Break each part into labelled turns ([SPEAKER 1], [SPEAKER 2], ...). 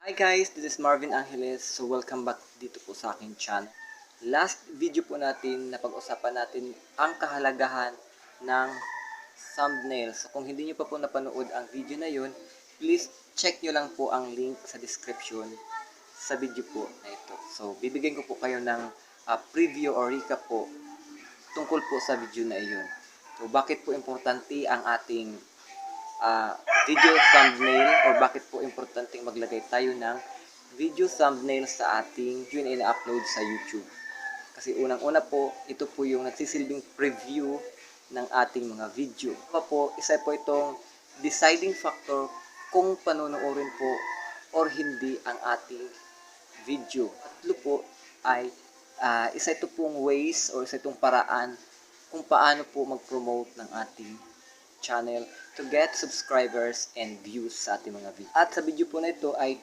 [SPEAKER 1] Hi guys, this is Marvin Angeles. So welcome back dito po sa aking channel. Last video po natin, napag-usapan natin ang kahalagahan ng thumbnail. So kung hindi nyo pa po napanood ang video na yun, please check nyo lang po ang link sa description sa video po na ito. So bibigyan ko po kayo ng preview or recap po tungkol po sa video na iyon. So bakit po importante ang ating video thumbnail or bakit po importante maglagay tayo ng video thumbnail sa ating video na ina-upload sa YouTube. Kasi unang-una po, ito po yung nagsisilbing preview ng ating mga video. Isa po itong deciding factor kung panonoorin po or hindi ang ating video. Tatlo po ay isa ito pong ways or isa itong paraan kung paano po mag-promote ng ating channel to get subscribers and views sa ating mga video. At sa video po na ito ay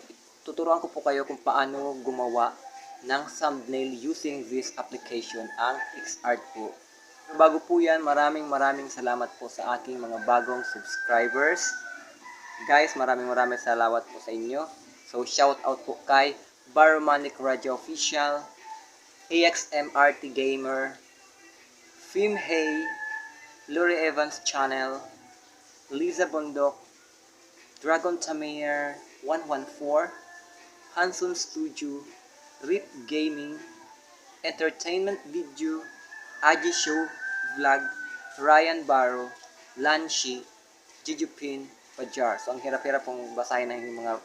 [SPEAKER 1] tuturuan ko po kayo kung paano gumawa ng thumbnail using this application, ang PICSART po. So, bago po yan, maraming salamat po sa aking mga bagong subscribers. Guys, maraming salamat po sa inyo. So shout out po kay Baromanic Radio Official, AXMRT Gamer, Fim Hey, Lori Evans Channel, Liza Bondok, Dragon Tamer 114, Hanson Studio, Rip Gaming, Entertainment Video, Aji Show Vlog, Ryan Barrow, Lanshi, Jijupin, Pajar. So ang hirap-hirap pong basahin ng mga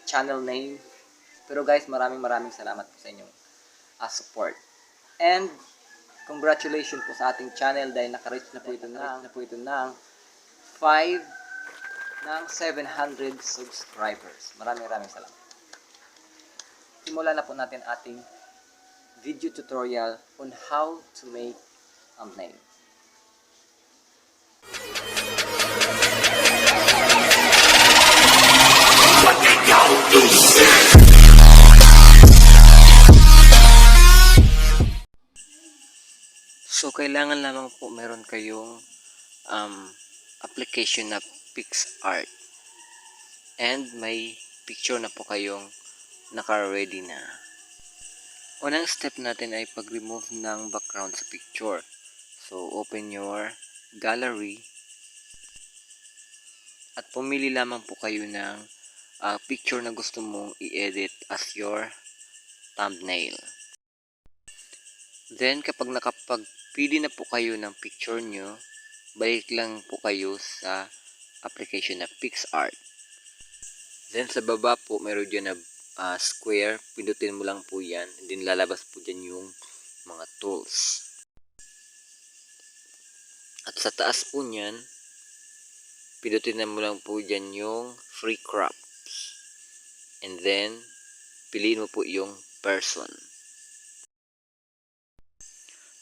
[SPEAKER 1] channel name. Pero guys, maraming salamat po sa inyong support. And congratulations po sa ating channel dahil naka-reach na po ito ng 700 subscribers. Maraming salamat. Simulan na po natin ating video tutorial on how to make thumbnail. So, kailangan lamang po meron kayong application na PICSART and may picture na po kayong naka-ready na. Unang step natin ay pag-remove ng background sa picture. So, open your gallery at pumili lamang po kayo ng picture na gusto mong i-edit as your thumbnail. Then, kapag nakapagpili na po kayo ng picture nyo, balik lang po kayo sa application na PICSART. Then, sa baba po, meron dyan na square. Pindutin mo lang po yan. And then, lalabas po dyan yung mga tools. At sa taas po nyan, pindutin mo lang po dyan yung free crops. And then, piliin mo po yung person.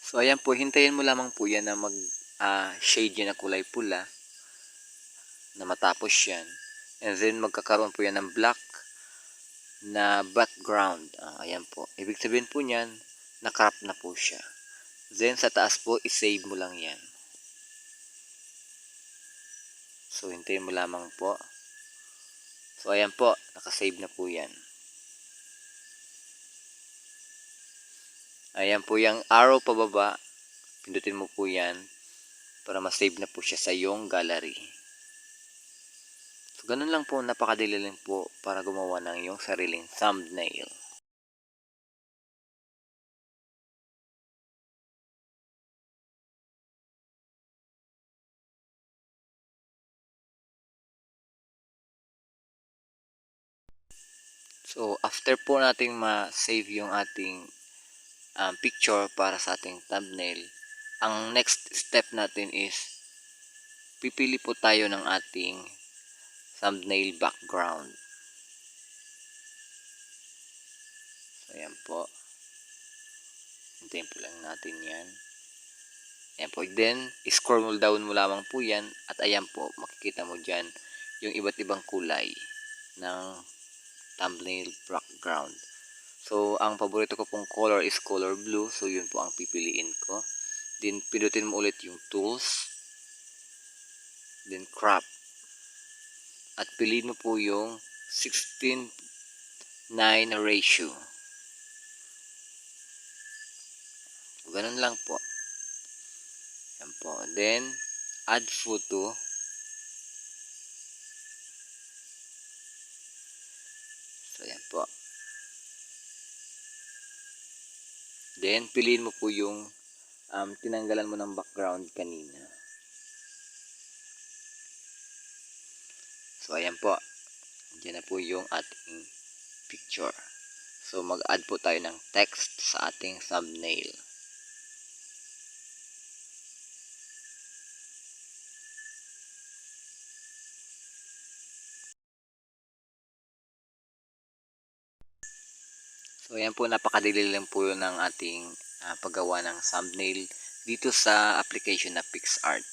[SPEAKER 1] So, ayan po, hintayin mo lamang po yan na mag-shade yan na kulay pula na matapos yan. And then, magkakaroon po yan ng black na background. Ayan po. Ibig sabihin po niyan, nakrop na po siya. Then, sa taas po, isave mo lang yan. So, hintayin mo lamang po. So, ayan po, nakasave na po yan. Ayan po yung arrow pababa. Pindutin mo po yan para ma-save na po siya sa iyong gallery. So, ganun lang po, napakadali lang po para gumawa ng iyong sariling thumbnail. So, after po nating ma-save yung ating picture para sa ating thumbnail, ang next step natin is pipili po tayo ng ating thumbnail background. So, ayan po. Hintayin po lang natin yan. Ayan po. Then, scroll down mo lamang po yan. At ayan po, makikita mo dyan yung iba't ibang kulay ng thumbnail background. So, ang paborito ko pong color is color blue. So, yun po ang pipiliin ko. Then, pindutin mo ulit yung tools. Then, crop. At piliin mo po yung 16:9 ratio. Ganun lang po. Yan po. Then, add photo. So, yan po. Then, piliin mo po yung tinanggalan mo ng background kanina. So, ayan po. Diyan na po yung ating picture. So, mag-add po tayo ng text sa ating thumbnail. So, ayan po, napakadali lang po ng ating paggawa ng thumbnail dito sa application na PICSART.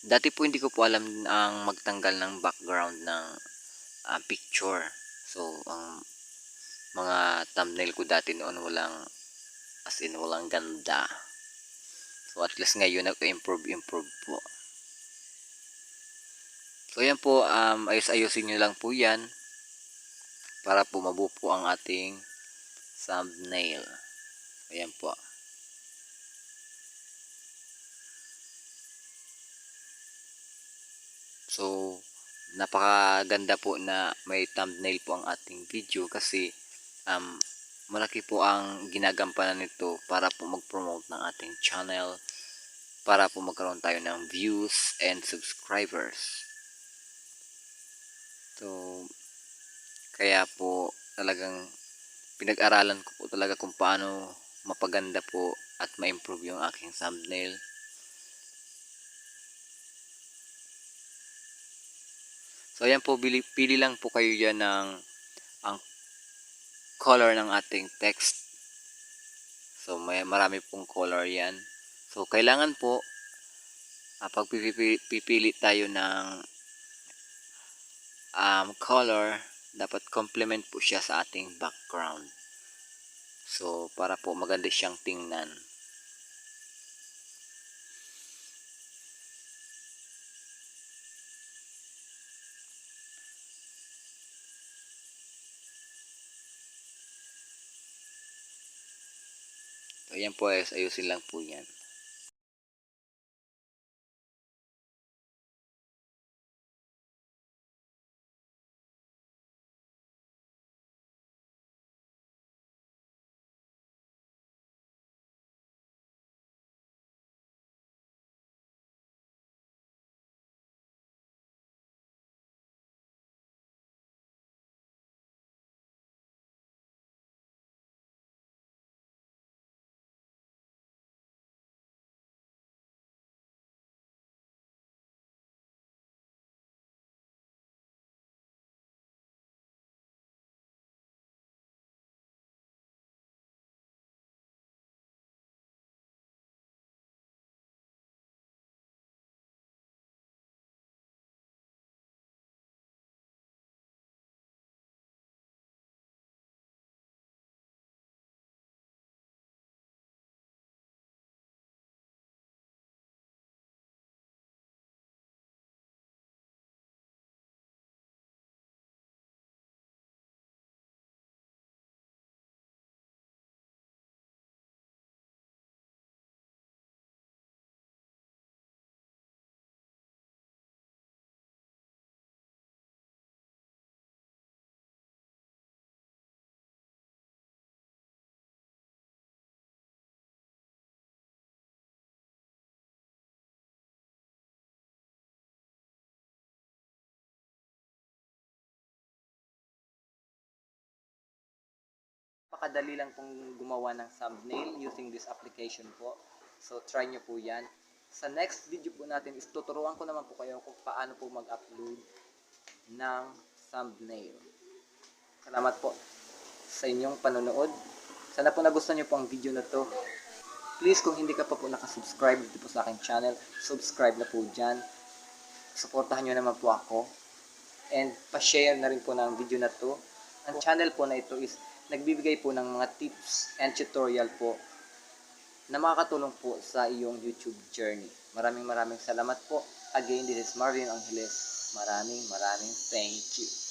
[SPEAKER 1] Dati po hindi ko po alam ang magtanggal ng background ng picture. So, ang mga thumbnail ko dati noon walang ganda. So, at least ngayon nag-improve po. So, ayan po, ayos-ayusin nyo lang po yan para po mabuo po ang ating thumbnail. Ayan po. So, napakaganda po na may thumbnail po ang ating video kasi malaki po ang ginagampanan nito para po mag-promote ng ating channel, para po magkaroon tayo ng views and subscribers. So, kaya po talagang pinag-aralan ko po talaga kung paano mapaganda po at ma-improve yung aking thumbnail. So, ayan po, pili lang po kayo dyan ng ang color ng ating text. So, marami pong color yan. So, kailangan po, pag pipili tayo ng color, dapat complement po siya sa ating background. So, para po maganda siyang tingnan. So, ayan po, ayusin lang po yan. Napakadali lang pong gumawa ng thumbnail using this application po. So, try nyo po yan. Sa next video po natin is tuturuan ko naman po kayo kung paano po mag-upload ng thumbnail. Salamat po sa inyong panonood. Sana po nagustuhan nyo po ang video na to. Please, kung hindi ka pa po nakasubscribe dito po sa aking channel, subscribe na po dyan. Suportahan nyo naman po ako. And pa-share na rin po ng video na to. Ang channel po na ito is nagbibigay po ng mga tips and tutorial po na makakatulong po sa iyong YouTube journey. Maraming salamat po. Again, this is Marvim Angeles. Maraming thank you.